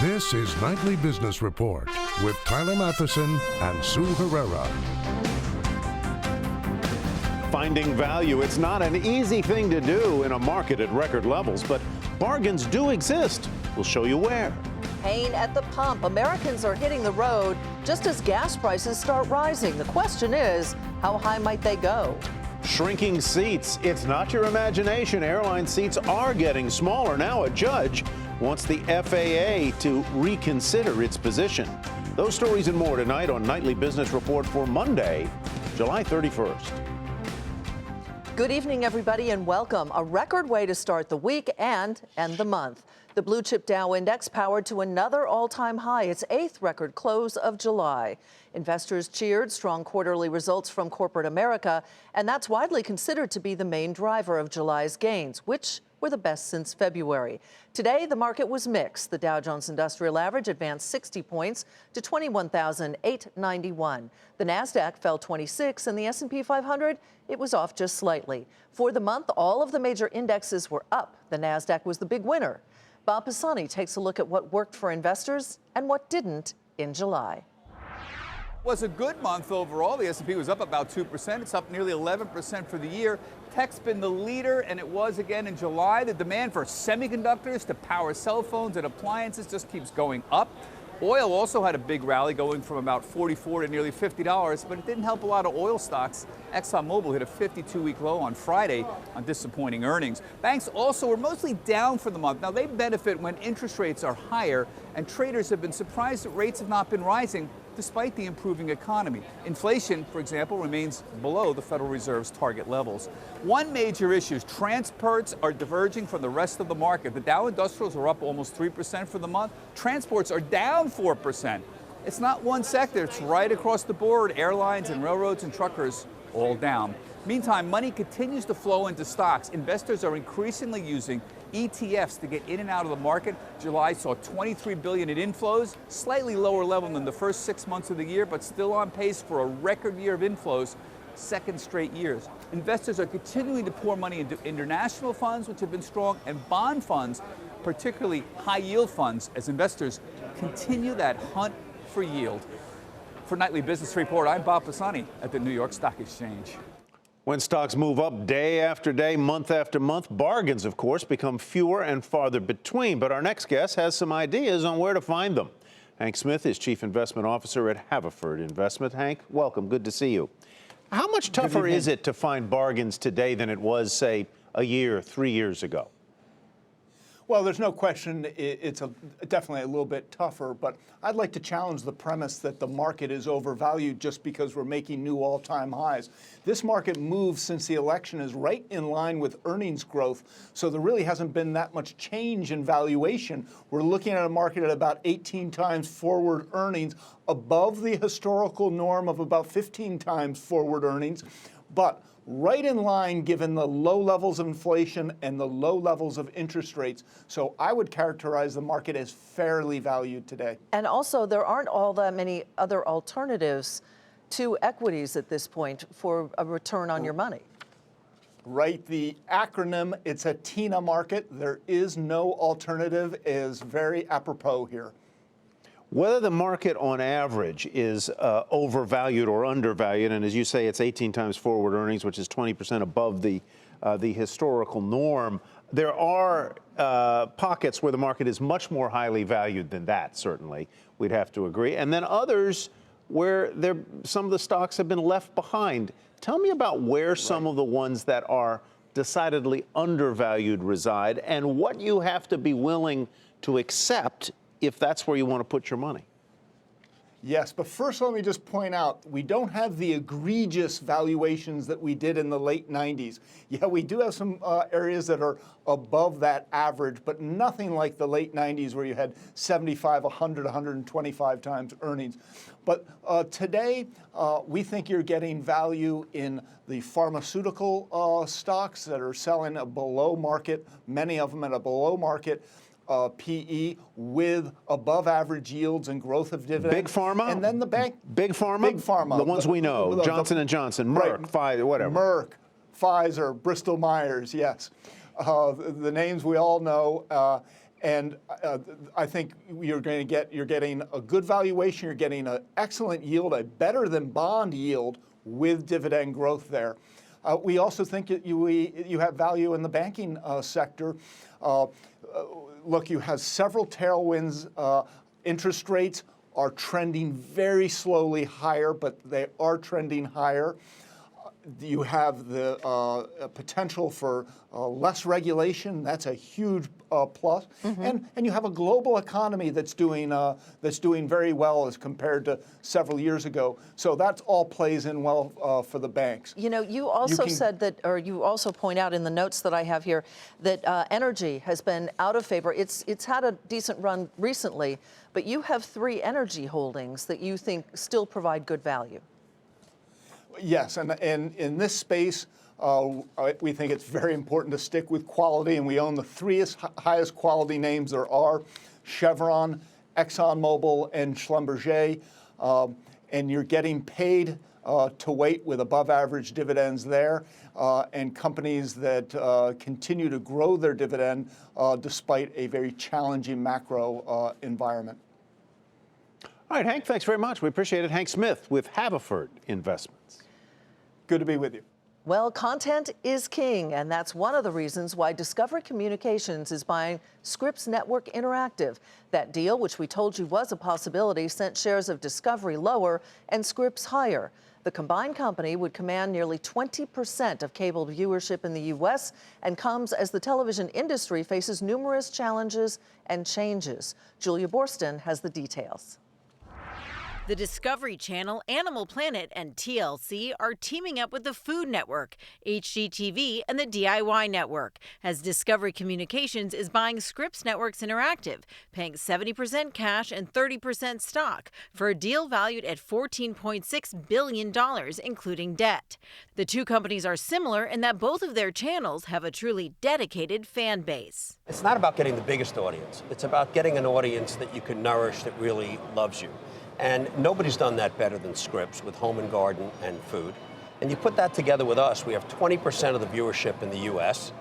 This is Nightly Business Report with Tyler Matheson and Sue Herrera. Finding value, it's not an easy thing to do in a market at record levels, but bargains do exist. We'll show you where. Pain at the pump. Americans are hitting the road just as gas prices start rising. The question is, how high might they go? Shrinking seats. It's not your imagination. Airline seats are getting smaller. Now a judge wants the FAA to reconsider its position. Those stories and more tonight on Nightly Business Report for Monday, July 31st. Good evening, everybody, and welcome. A record way to start the week and end the month. The blue chip Dow index powered to another all-time high, its 8th record close of July. Investors cheered strong quarterly results from corporate America, and that's widely considered to be the main driver of July's gains, which were the best since February. Today, the market was mixed. The Dow Jones Industrial Average advanced 60 points to 21,891. The Nasdaq fell 26, and the S&P 500, it was off just slightly. For the month, all of the major indexes were up. The Nasdaq was the big winner. Bob Pisani takes a look at what worked for investors and what didn't in July. Was a good month overall. The S&P was up about 2%. It's up nearly 11% for the year. Tech's been the leader, and it was again in July. The demand for semiconductors to power cell phones and appliances just keeps going up. Oil also had a big rally, going from about $44 to nearly $50, but it didn't help a lot of oil stocks. ExxonMobil hit a 52-week low on Friday on disappointing earnings. Banks also were mostly down for the month. Now, they benefit when interest rates are higher, and traders have been surprised that rates have not been rising despite the improving economy. Inflation, for example, remains below the Federal Reserve's target levels. One major issue is transports are diverging from the rest of the market. The Dow Industrials are up almost 3% for the month. Transports are down 4%. It's not one sector, it's right across the board. Airlines and railroads and truckers all down. Meantime, money continues to flow into stocks. Investors are increasingly using ETFs to get in and out of the market. July saw $23 billion in inflows, slightly lower level than the first 6 months of the year, but still on pace for a record year of inflows, second straight years. Investors are continuing to pour money into international funds, which have been strong, and bond funds, particularly high-yield funds, as investors continue that hunt for yield. For Nightly Business Report, I'm Bob Pisani at the New York Stock Exchange. When stocks move up day after day, month after month, bargains, of course, become fewer and farther between. But our next guest has some ideas on where to find them. Hank Smith is Chief Investment Officer at Haverford Investment. Hank, welcome. Good to see you. How much tougher is it to find bargains today than it was, say, a year, 3 years ago? Well, there's no question it's definitely a little bit tougher, but I'd like to challenge the premise that the market is overvalued just because we're making new all-time highs. This market move since the election is right in line with earnings growth, so there really hasn't been that much change in valuation. We're looking at a market at about 18 times forward earnings, above the historical norm of about 15 times forward earnings, but right in line given the low levels of inflation and the low levels of interest rates. So I would characterize the market as fairly valued today. And also, there aren't all that many other alternatives to equities at this point for a return on your money. Right, the acronym, it's a TINA market. There is no alternative, is very apropos here. Whether the market on average is overvalued or undervalued, and as you say, it's 18 times forward earnings, which is 20% above the historical norm, there are pockets where the market is much more highly valued than that, certainly. We'd have to agree. And then others where some of the stocks have been left behind. Tell me about where some of the ones that are decidedly undervalued reside and what you have to be willing to accept if that's where you want to put your money. Yes, but first let me just point out, we don't have the egregious valuations that we did in the late 90s. Yeah, we do have some areas that are above that average, but nothing like the late 90s where you had 75, 100, 125 times earnings. But today, we think you're getting value in the pharmaceutical stocks that are selling below market, many of them at a below market PE with above average yields and growth of dividends. Big pharma? And then the bank. Big pharma? Big pharma. The ones we know, Johnson & Johnson, Merck, right. Pfizer, whatever. Merck, Pfizer, Bristol Myers, yes. The names we all know. And I think you're getting a good valuation, you're getting an excellent yield, a better than bond yield with dividend growth there. We also think that you have value in the banking sector. Look, you have several tailwinds. Interest rates are trending very slowly higher, but they are trending higher. You have the potential for less regulation. That's a huge plus. And you have a global economy that's doing very well as compared to several years ago. So that all plays in well for the banks. You know, you also said that, or you also point out in the notes that I have here, that energy has been out of favor. It's had a decent run recently, but you have 3 energy holdings that you think still provide good value. Yes, and in this space, we think it's very important to stick with quality, and we own the 3 highest quality names there are: Chevron, ExxonMobil, and Schlumberger. And you're getting paid to wait with above average dividends there, and companies that continue to grow their dividend despite a very challenging macro environment. All right, Hank, thanks very much. We appreciate it. Hank Smith with Haverford Investments. Good to be with you. Well, content is king, and that's one of the reasons why Discovery Communications is buying Scripps Network Interactive. That deal, which we told you was a possibility, sent shares of Discovery lower and Scripps higher. The combined company would command nearly 20% of cable viewership in the U.S. and comes as the television industry faces numerous challenges and changes. Julia Borston has the details. The Discovery Channel, Animal Planet, and TLC are teaming up with the Food Network, HGTV, and the DIY Network, as Discovery Communications is buying Scripps Networks Interactive, paying 70% cash and 30% stock for a deal valued at $14.6 billion, including debt. The 2 companies are similar in that both of their channels have a truly dedicated fan base. It's not about getting the biggest audience. It's about getting an audience that you can nourish, that really loves you. And nobody's done that better than Scripps with Home and Garden and Food. And you put that together with us, we have 20% of the viewership in the U.S.,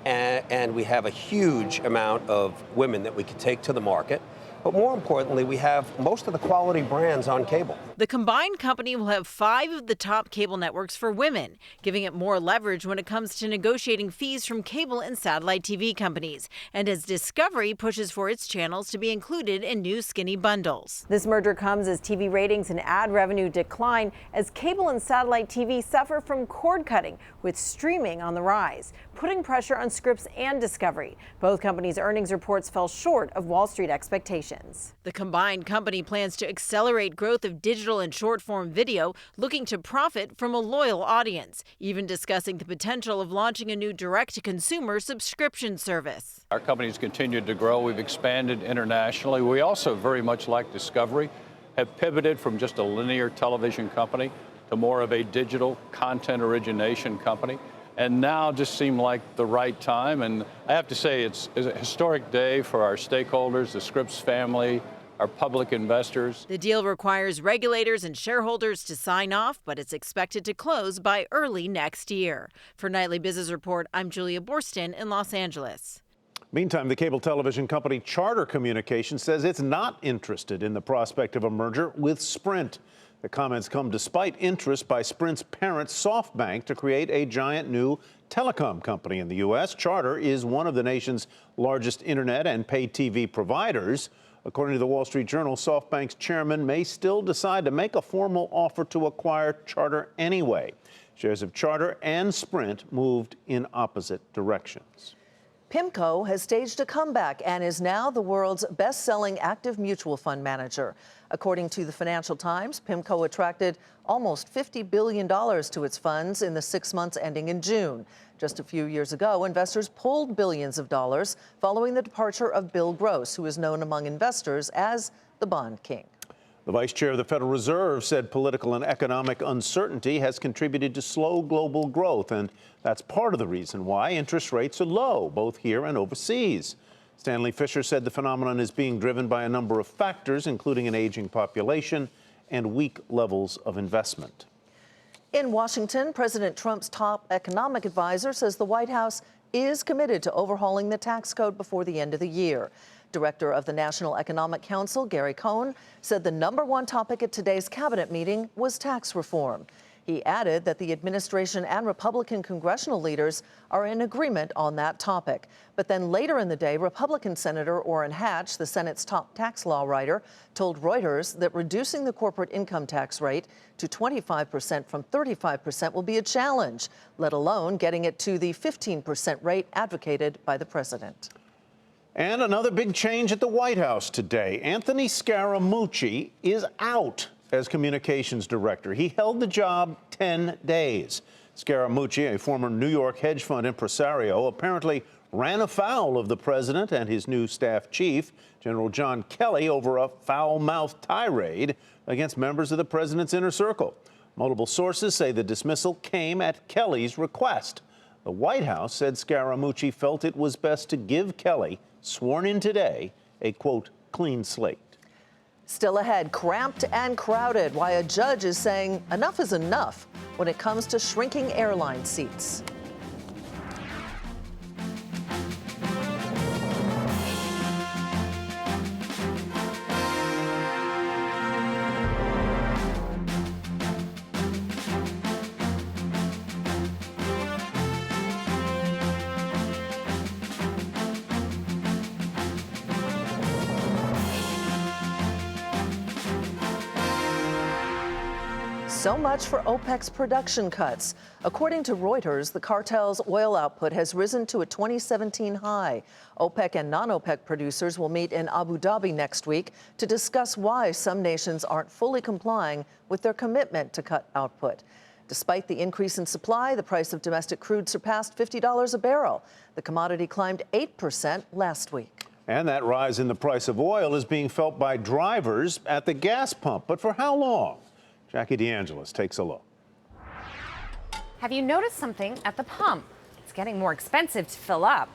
and we have a huge amount of women that we can take to the market. But more importantly, we have most of the quality brands on cable. The combined company will have 5 of the top cable networks for women, giving it more leverage when it comes to negotiating fees from cable and satellite TV companies, and as Discovery pushes for its channels to be included in new skinny bundles. This merger comes as TV ratings and ad revenue decline as cable and satellite TV suffer from cord cutting, with streaming on the rise, putting pressure on Scripps and Discovery. Both companies' earnings reports fell short of Wall Street expectations. The combined company plans to accelerate growth of digital and short-form video, looking to profit from a loyal audience, even discussing the potential of launching a new direct-to-consumer subscription service. Our company's continued to grow. We've expanded internationally. We also, very much like Discovery, have pivoted from just a linear television company to more of a digital content origination company. And now just seemed like the right time. And I have to say, it's a historic day for our stakeholders, the Scripps family, our public investors. The deal requires regulators and shareholders to sign off, but it's expected to close by early next year. For Nightly Business Report, I'm Julia Borston in Los Angeles. Meantime, the cable television company Charter Communications says it's not interested in the prospect of a merger with Sprint. The comments come despite interest by Sprint's parent, SoftBank, to create a giant new telecom company in the U.S. Charter is one of the nation's largest internet and pay TV providers. According to the Wall Street Journal, SoftBank's chairman may still decide to make a formal offer to acquire Charter anyway. Shares of Charter and Sprint moved in opposite directions. PIMCO has staged a comeback and is now the world's best-selling active mutual fund manager. According to the Financial Times, PIMCO attracted almost $50 billion to its funds in the 6 months ending in June. Just a few years ago, investors pulled billions of dollars following the departure of Bill Gross, who is known among investors as the Bond King. The vice chair of the Federal Reserve said political and economic uncertainty has contributed to slow global growth, and that's part of the reason why interest rates are low, both here and overseas. Stanley Fischer said the phenomenon is being driven by a number of factors, including an aging population and weak levels of investment. In Washington, President Trump's top economic advisor says the White House is committed to overhauling the tax code before the end of the year. Director of the National Economic Council, Gary Cohn, said the #1 topic at today's cabinet meeting was tax reform. He added that the administration and Republican congressional leaders are in agreement on that topic. But then later in the day, Republican Senator Orrin Hatch, the Senate's top tax law writer, told Reuters that reducing the corporate income tax rate to 25% from 35% will be a challenge, let alone getting it to the 15% rate advocated by the president. And another big change at the White House today. Anthony Scaramucci is out as communications director. He held the job 10 days. Scaramucci, a former New York hedge fund impresario, apparently ran afoul of the president and his new staff chief, General John Kelly, over a foul-mouthed tirade against members of the president's inner circle. Multiple sources say the dismissal came at Kelly's request. The White House said Scaramucci felt it was best to give Kelly, sworn in today, a, quote, clean slate. Still ahead, cramped and crowded, why a judge is saying enough is enough when it comes to shrinking airline seats. So much for OPEC's production cuts. According to Reuters, the cartel's oil output has risen to a 2017 high. OPEC and non-OPEC producers will meet in Abu Dhabi next week to discuss why some nations aren't fully complying with their commitment to cut output. Despite the increase in supply, the price of domestic crude surpassed $50 a barrel. The commodity climbed 8% last week. And that rise in the price of oil is being felt by drivers at the gas pump. But for how long? Jackie DeAngelis takes a look. Have you noticed something at the pump? It's getting more expensive to fill up.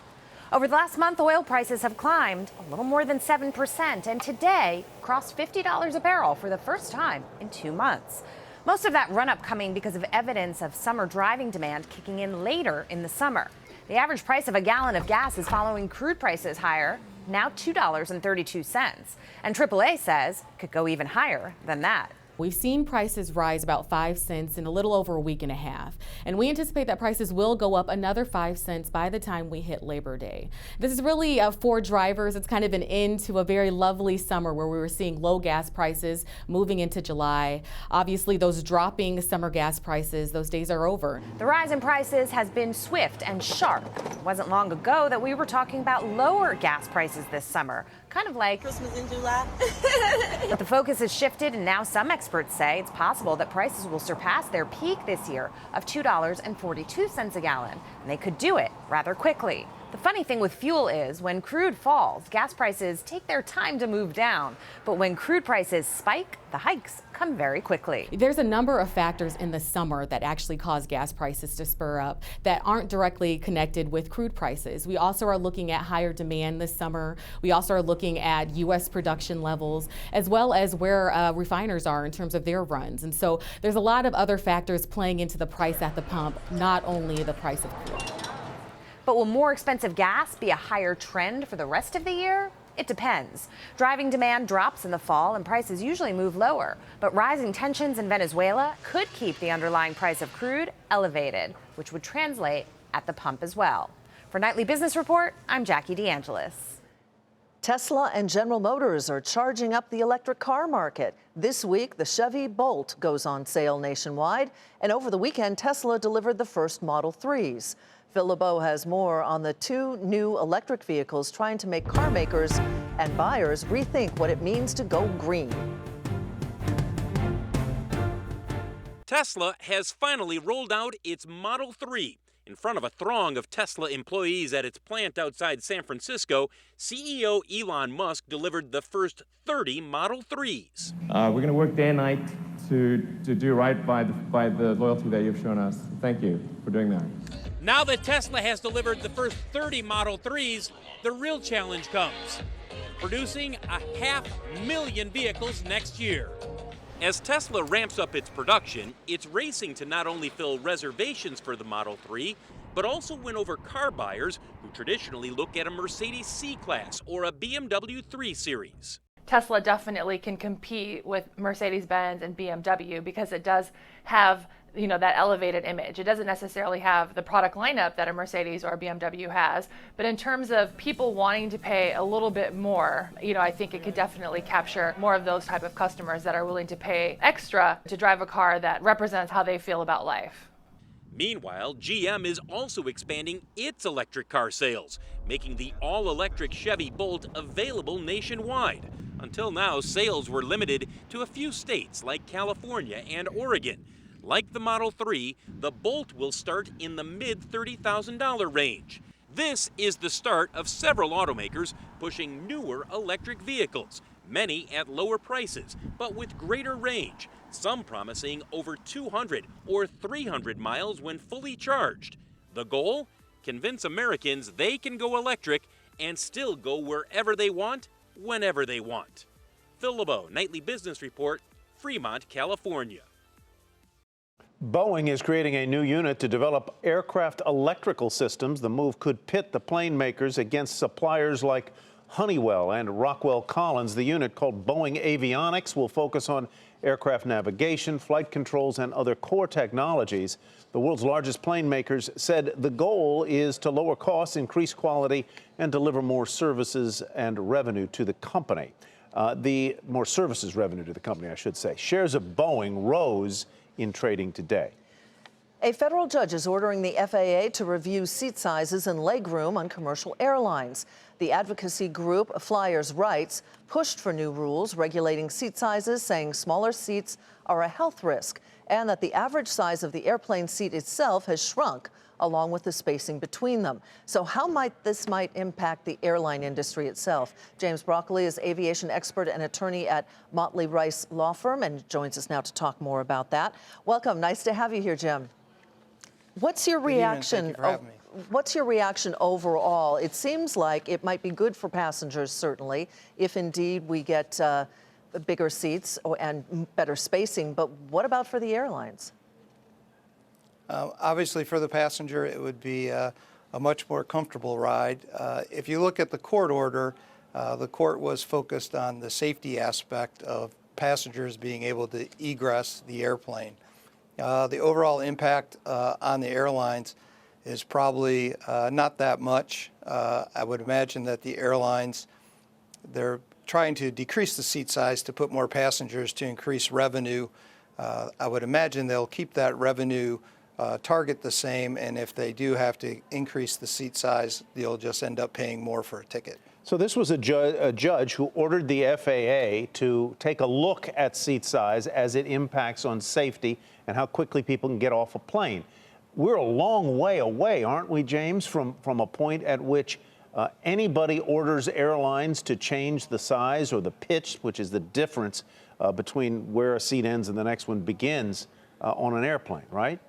Over the last month, oil prices have climbed a little more than 7%, and today crossed $50 a barrel for the first time in 2 months. Most of that run-up coming because of evidence of summer driving demand kicking in later in the summer. The average price of a gallon of gas is following crude prices higher, now $2.32. And AAA says it could go even higher than that. We've seen prices rise about 5 cents in a little over a week and a half, and we anticipate that prices will go up another 5 cents by the time we hit Labor Day. This is really for drivers. It's kind of an end to a very lovely summer where we were seeing low gas prices moving into July. Obviously, those dropping summer gas prices, those days are over. The rise in prices has been swift and sharp. It wasn't long ago that we were talking about lower gas prices this summer, kind of like Christmas in July. But the focus has shifted, and now some experts say it's possible that prices will surpass their peak this year of $2.42 a gallon, and they could do it rather quickly. The funny thing with fuel is when crude falls, gas prices take their time to move down. But when crude prices spike, the hikes come very quickly. There's a number of factors in the summer that actually cause gas prices to spur up that aren't directly connected with crude prices. We also are looking at higher demand this summer. We also are looking at U.S. production levels, as well as where refiners are in terms of their runs. And so there's a lot of other factors playing into the price at the pump, not only the price of crude. But will more expensive gas be a higher trend for the rest of the year? It depends. Driving demand drops in the fall and prices usually move lower. But rising tensions in Venezuela could keep the underlying price of crude elevated, which would translate at the pump as well. For Nightly Business Report, I'm Jackie DeAngelis. Tesla and General Motors are charging up the electric car market. This week, the Chevy Bolt goes on sale nationwide. And over the weekend, Tesla delivered the first Model 3s. Phil LeBeau has more on the 2 new electric vehicles trying to make car makers and buyers rethink what it means to go green. Tesla has finally rolled out its Model 3. In front of a throng of Tesla employees at its plant outside San Francisco, CEO Elon Musk delivered the first 30 Model 3s. We're going to work day and night to do right by the loyalty that you've shown us. Thank you for doing that. Now that Tesla has delivered the first 30 Model 3s, the real challenge comes: producing 500,000 vehicles next year. As Tesla ramps up its production, it's racing to not only fill reservations for the Model 3, but also win over car buyers who traditionally look at a Mercedes C-Class or a BMW 3 Series. Tesla definitely can compete with Mercedes-Benz and BMW because it does have, that elevated image. It doesn't necessarily have the product lineup that a Mercedes or a BMW has, but in terms of people wanting to pay a little bit more, I think it could definitely capture more of those type of customers that are willing to pay extra to drive a car that represents how they feel about life. Meanwhile, GM is also expanding its electric car sales, making the all-electric Chevy Bolt available nationwide. Until now, sales were limited to a few states like California and Oregon. Like the Model 3, the Bolt will start in the mid-$30,000 range. This is the start of several automakers pushing newer electric vehicles, many at lower prices, but with greater range, some promising over 200 or 300 miles when fully charged. The goal? Convince Americans they can go electric and still go wherever they want, whenever they want. Phil LeBeau, Nightly Business Report, Fremont, California. Boeing is creating a new unit to develop aircraft electrical systems. The move could pit the plane makers against suppliers like Honeywell and Rockwell Collins. The unit, called Boeing Avionics, will focus on aircraft navigation, flight controls, and other core technologies. The world's largest plane makers said the goal is to lower costs, increase quality, and deliver more services and revenue to the company. More services revenue to the company, I should say. Shares of Boeing rose in trading today. A federal judge is ordering the FAA to review seat sizes and legroom on commercial airlines. The advocacy group Flyers' Rights pushed for new rules regulating seat sizes, saying smaller seats are a health risk and that the average size of the airplane seat itself has shrunk, along with the spacing between them. So how might this impact the airline industry itself? James Broccoli is aviation expert and attorney at Motley Rice Law Firm and joins us now to talk more about that. Welcome. Nice to have you here, Jim. What's your reaction? What's your reaction overall? It seems like it might be good for passengers, certainly, if indeed we get bigger seats and better spacing. But what about for the airlines? Obviously, for the passenger, it would be a much more comfortable ride. If you look at the court order, the court was focused on the safety aspect of passengers being able to egress the airplane. The overall impact on the airlines is probably not that much. I would imagine that the airlines, they're trying to decrease the seat size to put more passengers to increase revenue. I would imagine they'll keep that revenue target the same, and if they do have to increase the seat size, you'll just end up paying more for a ticket. So this was a judge who ordered the FAA to take a look at seat size as it impacts on safety and how quickly people can get off a plane. We're a long way away, aren't we, James, from a point at which anybody orders airlines to change the size or the pitch, which is the difference between where a seat ends and the next one begins on an airplane, right?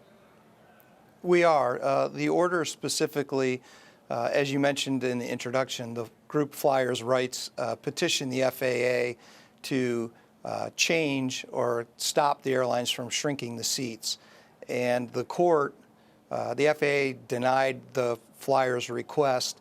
We are. The order specifically, as you mentioned in the introduction, the group Flyers' Rights petitioned the FAA to change or stop the airlines from shrinking the seats. And the court, the FAA denied the Flyers' request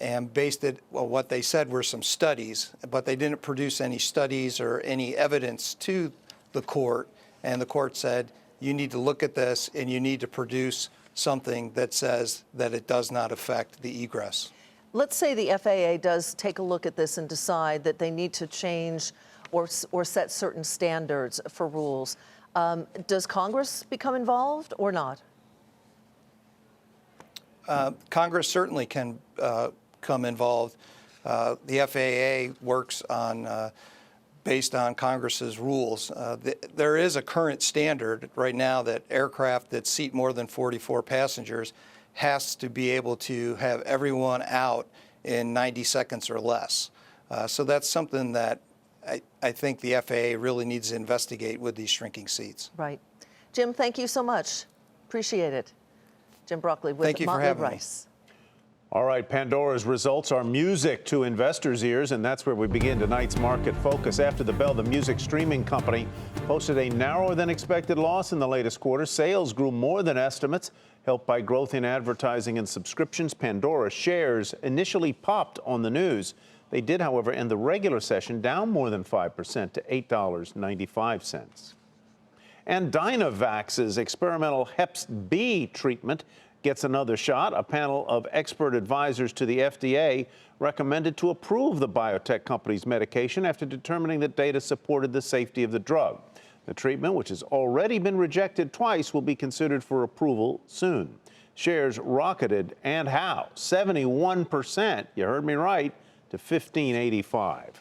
and based it, well, what they said were some studies, but they didn't produce any studies or any evidence to the court. And the court said, you need to look at this and you need to produce something that says that it does not affect the egress. Let's say the FAA does take a look at this and decide that they need to change or set certain standards for rules. Does Congress become involved or not? Congress certainly can come involved. The FAA works on based on Congress's rules. There is a current standard right now that aircraft that seat more than 44 passengers has to be able to have everyone out in 90 seconds or less. So that's something that I think the FAA really needs to investigate with these shrinking seats. Right. Jim, thank you so much. Appreciate it. Jim Broccoli with Motley Rice. All right, Pandora's results are music to investors' ears, and that's where we begin tonight's market focus. After the bell, the music streaming company posted a narrower than expected loss in the latest quarter. Sales grew more than estimates, helped by growth in advertising and subscriptions. Pandora shares initially popped on the news. They did, however, end the regular session down more than 5% to $8.95. And Dynavax's experimental Hep B treatment gets another shot. A panel of expert advisors to the FDA recommended to approve the biotech company's medication after determining that data supported the safety of the drug. The treatment, which has already been rejected twice, will be considered for approval soon. Shares rocketed, and how? 71%, you heard me right, to $15.85.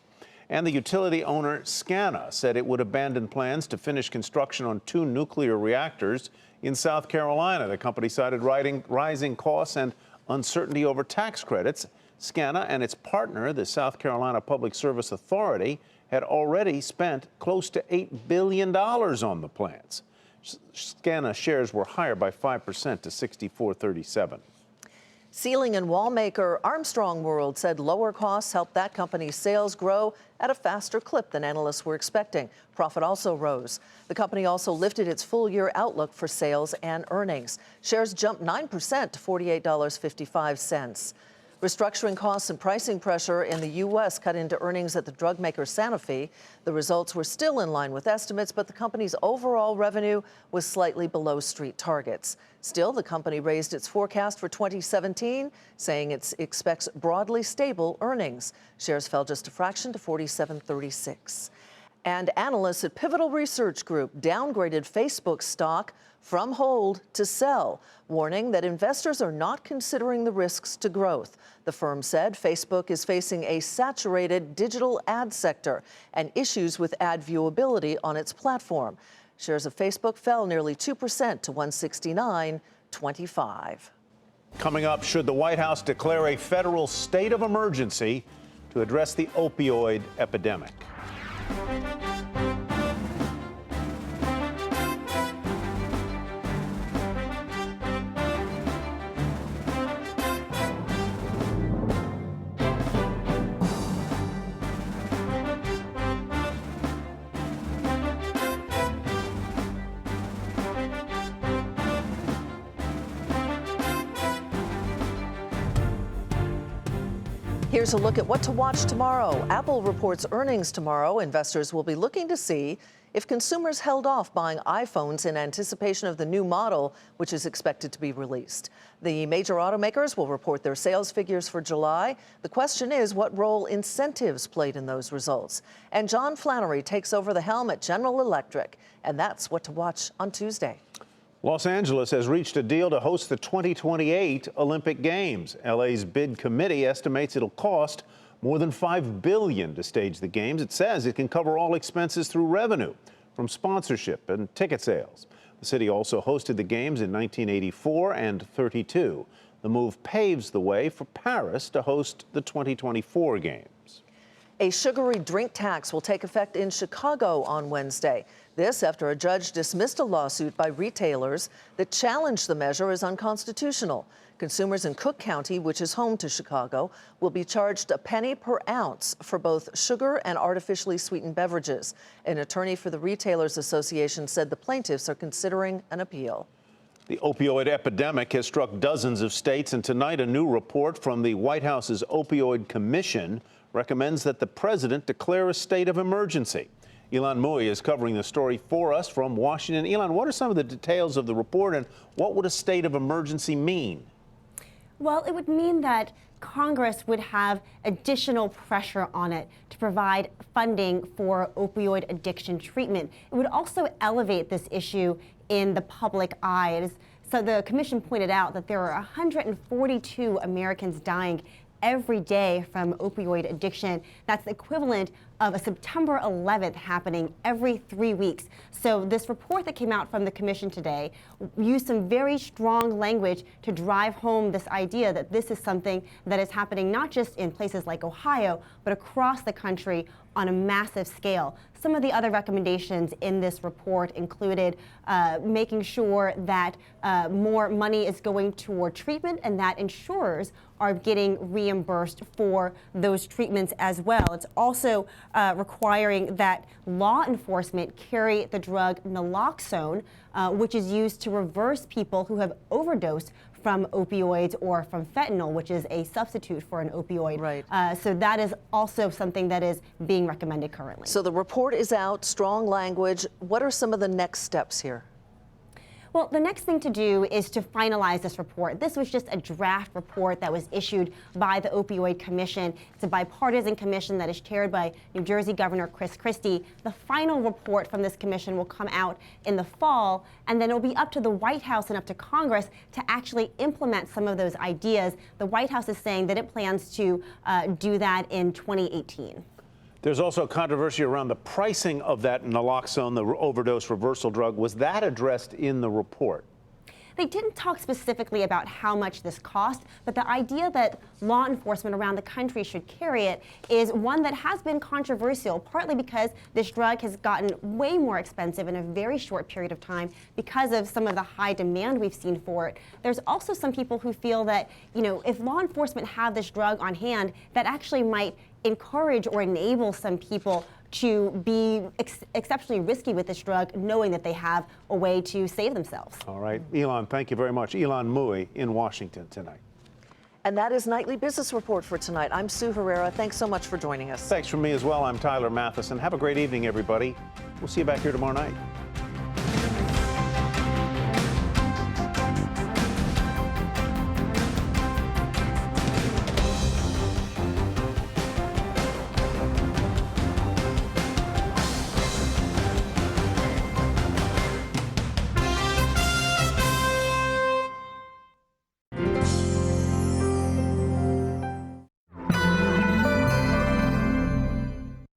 And the utility owner SCANA said it would abandon plans to finish construction on 2 nuclear reactors in South Carolina. The company cited rising costs and uncertainty over tax credits. SCANA and its partner, the South Carolina Public Service Authority, had already spent close to $8 billion on the plants. SCANA shares were higher by 5% to $64.37. Ceiling and wall maker Armstrong World said lower costs helped that company's sales grow at a faster clip than analysts were expecting. Profit also rose. The company also lifted its full-year outlook for sales and earnings. Shares jumped 9% to $48.55. Restructuring costs and pricing pressure in the U.S. cut into earnings at the drug maker Sanofi. The results were still in line with estimates, but the company's overall revenue was slightly below street targets. Still, the company raised its forecast for 2017, saying it expects broadly stable earnings. Shares fell just a fraction to $47.36. And analysts at Pivotal Research Group downgraded Facebook stock from hold to sell, warning that investors are not considering the risks to growth. The firm said Facebook is facing a saturated digital ad sector and issues with ad viewability on its platform. Shares of Facebook fell nearly 2% to $169.25. Coming up, should the White House declare a federal state of emergency to address the opioid epidemic? Here's a look at what to watch tomorrow. Apple reports earnings tomorrow. Investors will be looking to see if consumers held off buying iPhones in anticipation of the new model, which is expected to be released. The major automakers will report their sales figures for July. The question is what role incentives played in those results. And John Flannery takes over the helm at General Electric. And that's what to watch on Tuesday. Los Angeles has reached a deal to host the 2028 Olympic Games. LA's bid committee estimates it'll cost more than $5 billion to stage the games. It says it can cover all expenses through revenue from sponsorship and ticket sales. The city also hosted the games in 1984 and 32. The move paves the way for Paris to host the 2024 games. A sugary drink tax will take effect in Chicago on Wednesday. This after a judge dismissed a lawsuit by retailers that challenged the measure as unconstitutional. Consumers in Cook County, which is home to Chicago, will be charged a penny per ounce for both sugar and artificially sweetened beverages. An attorney for the Retailers Association said the plaintiffs are considering an appeal. The opioid epidemic has struck dozens of states, and tonight a new report from the White House's Opioid Commission recommends that the president declare a state of emergency. Ilan Mui is covering the story for us from Washington. Ilan, what are some of the details of the report, and what would a state of emergency mean? Well, it would mean that Congress would have additional pressure on it to provide funding for opioid addiction treatment. It would also elevate this issue in the public eye. So the commission pointed out that there are 142 Americans dying every day from opioid addiction. That's the equivalent of a September 11th happening every 3 weeks. So this report that came out from the commission today used some very strong language to drive home this idea that this is something that is happening not just in places like Ohio, but across the country on a massive scale. Some of the other recommendations in this report included making sure that more money is going toward treatment and that insurers are getting reimbursed for those treatments as well. It's also requiring that law enforcement carry the drug naloxone, which is used to reverse people who have overdosed from opioids or from fentanyl, which is a substitute for an opioid. Right. So that is also something that is being recommended currently. So the report is out, strong language. What are some of the next steps here? Well, the next thing to do is to finalize this report. This was just a draft report that was issued by the Opioid Commission. It's a bipartisan commission that is chaired by New Jersey Governor Chris Christie. The final report from this commission will come out in the fall, and then it will be up to the White House and up to Congress to actually implement some of those ideas. The White House is saying that it plans to do that in 2018. There's also controversy around the pricing of that naloxone, the overdose reversal drug. Was that addressed in the report? They didn't talk specifically about how much this cost, but the idea that law enforcement around the country should carry it is one that has been controversial, partly because this drug has gotten way more expensive in a very short period of time because of some of the high demand we've seen for it. There's also some people who feel that, if law enforcement have this drug on hand, that actually might encourage or enable some people to be exceptionally risky with this drug, knowing that they have a way to save themselves. All right. Elon, thank you very much. Elon Mui in Washington tonight. And that is Nightly Business Report for tonight. I'm Sue Herrera. Thanks so much for joining us. Thanks from me as well. I'm Tyler Mathisen. Have a great evening, everybody. We'll see you back here tomorrow night.